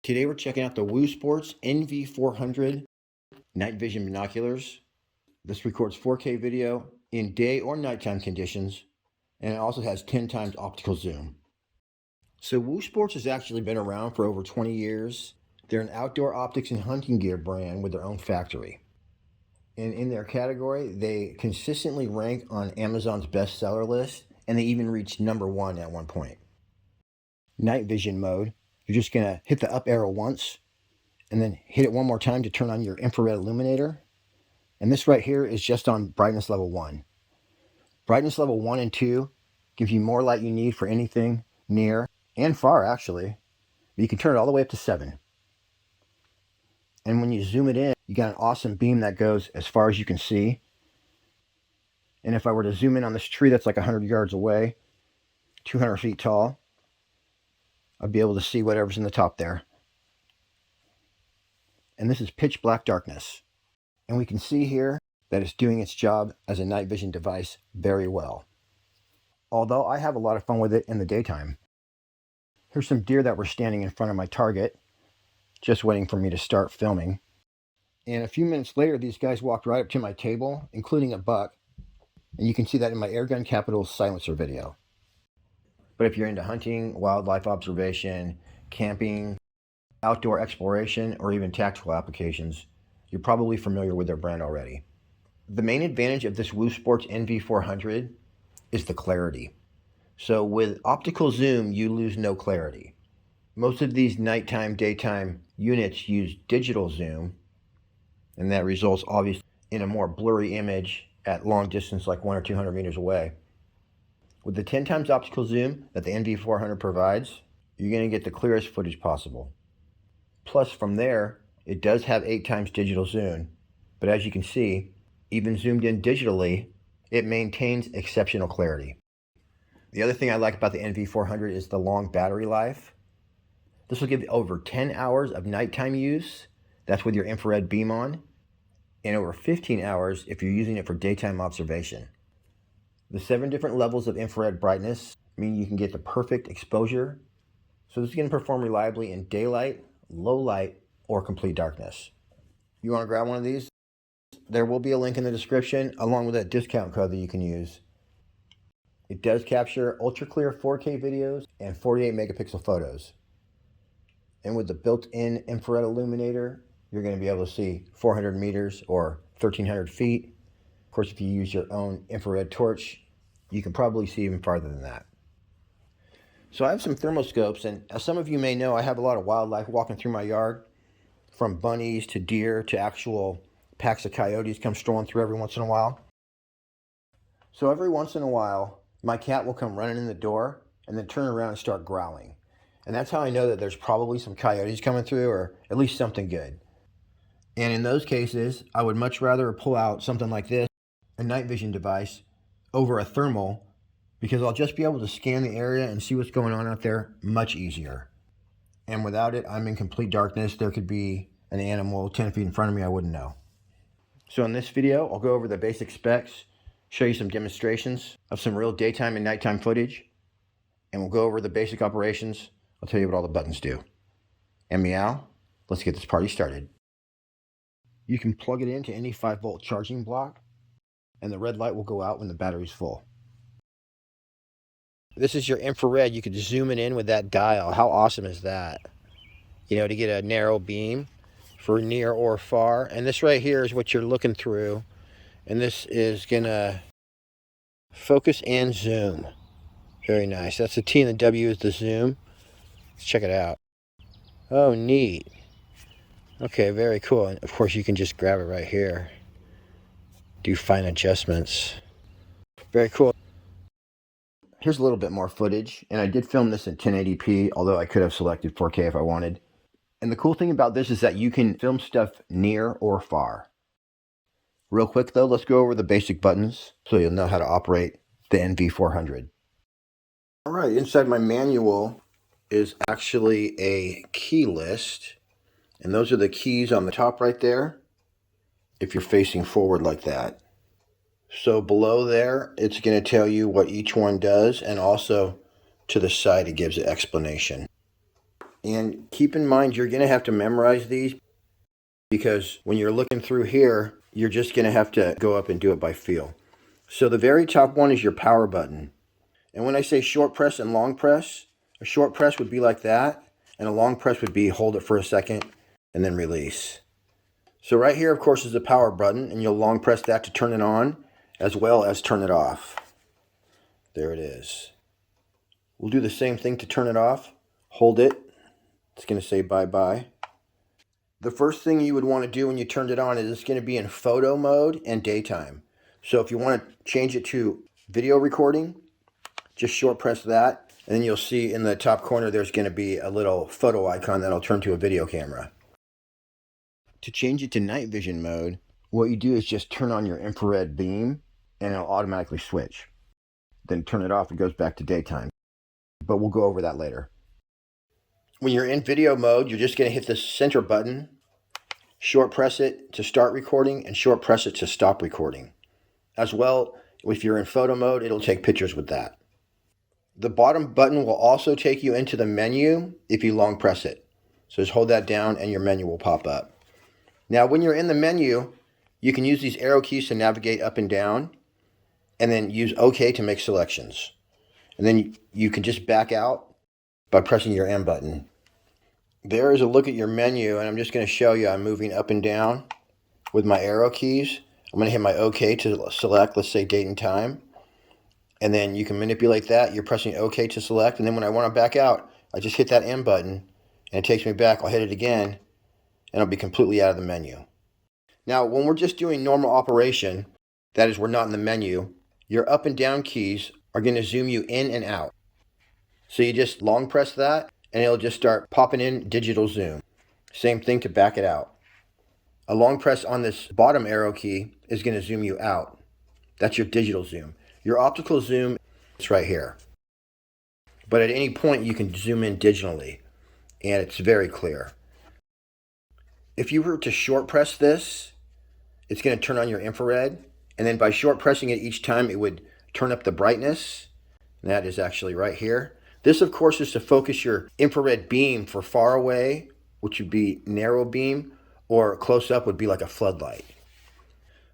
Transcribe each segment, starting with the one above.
Today we're checking out the WOSPORTS NV400 night vision binoculars. This records 4K video in day or nighttime conditions, and it also has 10 times optical zoom. So WOSPORTS has actually been around for over 20 years. They're an outdoor optics and hunting gear brand with their own factory. And in their category, they consistently rank on Amazon's bestseller list, and they even reached #1 at one point. Night vision mode. You're just going to hit the up arrow once and then hit it one more time to turn on your infrared illuminator. And this right here is just on brightness level 1. Brightness level 1 and 2 gives you more light you need for anything near and far actually. But you can turn it all the way up to 7. And when you zoom it in, you got an awesome beam that goes as far as you can see. And if I were to zoom in on this tree that's like 100 yards away, 200 feet tall, I'd be able to see whatever's in the top there. And this is pitch black darkness. And we can see here that it's doing its job as a night vision device very well. Although I have a lot of fun with it in the daytime. Here's some deer that were standing in front of my target, just waiting for me to start filming. And a few minutes later, these guys walked right up to my table, including a buck. And you can see that in my Airgun Capital silencer video. But if you're into hunting, wildlife observation, camping, outdoor exploration, or even tactical applications, you're probably familiar with their brand already. The main advantage of this WOSPORTS NV400 is the clarity. So with optical zoom, you lose no clarity. Most of these nighttime, daytime units use digital zoom, and that results obviously in a more blurry image at long distance, like 100 or 200 meters away. With the 10 times optical zoom that the NV400 provides, you're going to get the clearest footage possible. Plus, from there, it does have 8 times digital zoom, but as you can see, even zoomed in digitally, it maintains exceptional clarity. The other thing I like about the NV400 is the long battery life. This will give you over 10 hours of nighttime use, that's with your infrared beam on, and over 15 hours if you're using it for daytime observation. The 7 different levels of infrared brightness mean you can get the perfect exposure, so this is going to perform reliably in daylight, low light, or complete darkness. You want to grab one of these? There will be a link in the description along with a discount code that you can use. It does capture ultra clear 4K videos and 48 megapixel photos. And with the built-in infrared illuminator, you're going to be able to see 400 meters or 1,300 feet. Of course, if you use your own infrared torch, you can probably see even farther than that. So I have some thermoscopes, and as some of you may know, I have a lot of wildlife walking through my yard, from bunnies to deer to actual packs of coyotes come strolling through every once in a while. So every once in a while, my cat will come running in the door and then turn around and start growling. And that's how I know that there's probably some coyotes coming through, or at least something good. And in those cases, I would much rather pull out something like this, a night vision device, over a thermal, because I'll just be able to scan the area and see what's going on out there much easier. And without it, I'm in complete darkness. There could be an animal 10 feet in front of me I wouldn't know. So in this video, I'll go over the basic specs, show you some demonstrations of some real daytime and nighttime footage, and we'll go over the basic operations. I'll tell you what all the buttons do. And meow, let's get this party started. You can plug it into any 5-volt charging block, and the red light will go out when the battery's full. This is your infrared. You could zoom it in with that dial. How awesome is that? You know, to get a narrow beam for near or far. And this right here is what you're looking through. And this is gonna focus and zoom. Very nice. That's the T and the W is the zoom. Let's check it out. Oh, neat. Okay, very cool. And of course, you can just grab it right here. Do fine adjustments. Very cool. Here's a little bit more footage, and I did film this in 1080p, although I could have selected 4K if I wanted. And the cool thing about this is that you can film stuff near or far. Real quick though, let's go over the basic buttons so you'll know how to operate the NV400. Alright, inside my manual is actually a key list, and those are the keys on the top right there if you're facing forward like that. So below there, it's going to tell you what each one does, and also to the side it gives an explanation. And keep in mind, you're going to have to memorize these because when you're looking through here, you're just going to have to go up and do it by feel. So the very top one is your power button. And when I say short press and long press, a short press would be like that, and a long press would be hold it for a second and then release. So right here, of course, is the power button, and you'll long press that to turn it on as well as turn it off. There it is. We'll do the same thing to turn it off. Hold it. It's going to say bye-bye. The first thing you would want to do when you turned it on is it's going to be in photo mode and daytime. So if you want to change it to video recording, just short press that, and then you'll see in the top corner there's going to be a little photo icon that'll turn to a video camera. To change it to night vision mode, what you do is just turn on your infrared beam and it'll automatically switch. Then turn it off, it goes back to daytime. But we'll go over that later. When you're in video mode, you're just going to hit the center button, short press it to start recording, and short press it to stop recording. As well, if you're in photo mode, it'll take pictures with that. The bottom button will also take you into the menu if you long press it. So just hold that down and your menu will pop up. Now when you're in the menu, you can use these arrow keys to navigate up and down, and then use OK to make selections. And then you can just back out by pressing your M button. There is a look at your menu, and I'm just going to show you I'm moving up and down with my arrow keys. I'm going to hit my OK to select, let's say, date and time. And then you can manipulate that. You're pressing OK to select, and then when I want to back out, I just hit that M button, and it takes me back. I'll hit it again, and I'll be completely out of the menu. Now, when we're just doing normal operation, that is, we're not in the menu, your up and down keys are going to zoom you in and out. So you just long press that, and it'll just start popping in digital zoom. Same thing to back it out. A long press on this bottom arrow key is going to zoom you out. That's your digital zoom. Your optical zoom is right here. But at any point you can zoom in digitally, and it's very clear. If you were to short press this, it's going to turn on your infrared, and then by short pressing it each time, it would turn up the brightness. And that is actually right here. This, of course, is to focus your infrared beam for far away, which would be narrow beam, or close up would be like a floodlight.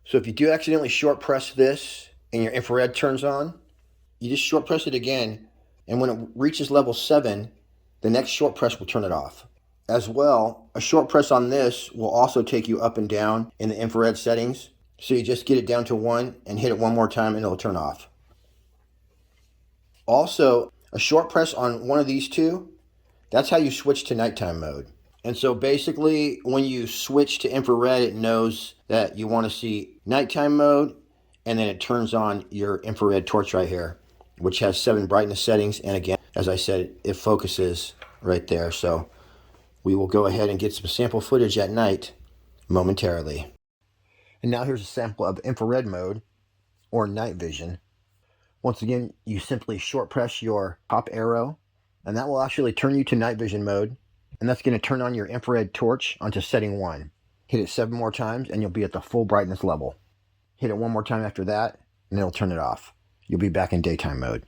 So if you do accidentally short press this and your infrared turns on, you just short press it again, and when it reaches level 7, the next short press will turn it off. As well, a short press on this will also take you up and down in the infrared settings. So you just get it down to 1 and hit it one more time and it'll turn off. Also, a short press on one of these two, that's how you switch to nighttime mode. And so basically, when you switch to infrared, it knows that you want to see nighttime mode, and then it turns on your infrared torch right here, which has 7 brightness settings. And again, as I said, it focuses right there. So we will go ahead and get some sample footage at night momentarily. And now here's a sample of infrared mode, or night vision. Once again, you simply short press your top arrow, and that will actually turn you to night vision mode, and that's going to turn on your infrared torch onto setting 1. Hit it 7 more times, and you'll be at the full brightness level. Hit it one more time after that, and it'll turn it off. You'll be back in daytime mode.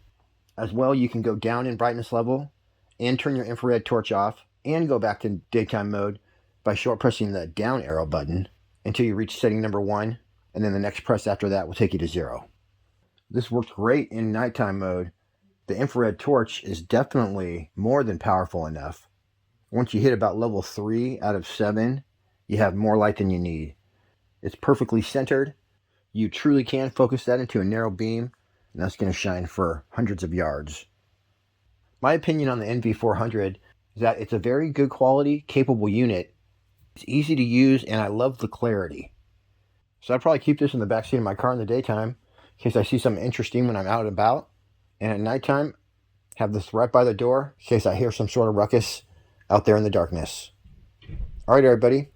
As well, you can go down in brightness level, and turn your infrared torch off, and go back to daytime mode by short pressing the down arrow button until you reach setting number 1, and then the next press after that will take you to 0. This works great in nighttime mode. The infrared torch is definitely more than powerful enough. Once you hit about level 3 out of 7, you have more light than you need. It's perfectly centered. You truly can focus that into a narrow beam, and that's going to shine for hundreds of yards. My opinion on the NV400 is that it's a very good quality, capable unit. It's easy to use, and I love the clarity. So I'd probably keep this in the backseat of my car in the daytime, in case I see something interesting when I'm out and about. And at nighttime, have this right by the door, in case I hear some sort of ruckus out there in the darkness. All right, everybody.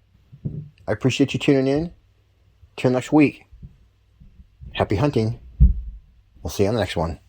I appreciate you tuning in. Till next week. Happy hunting. We'll see you on the next one.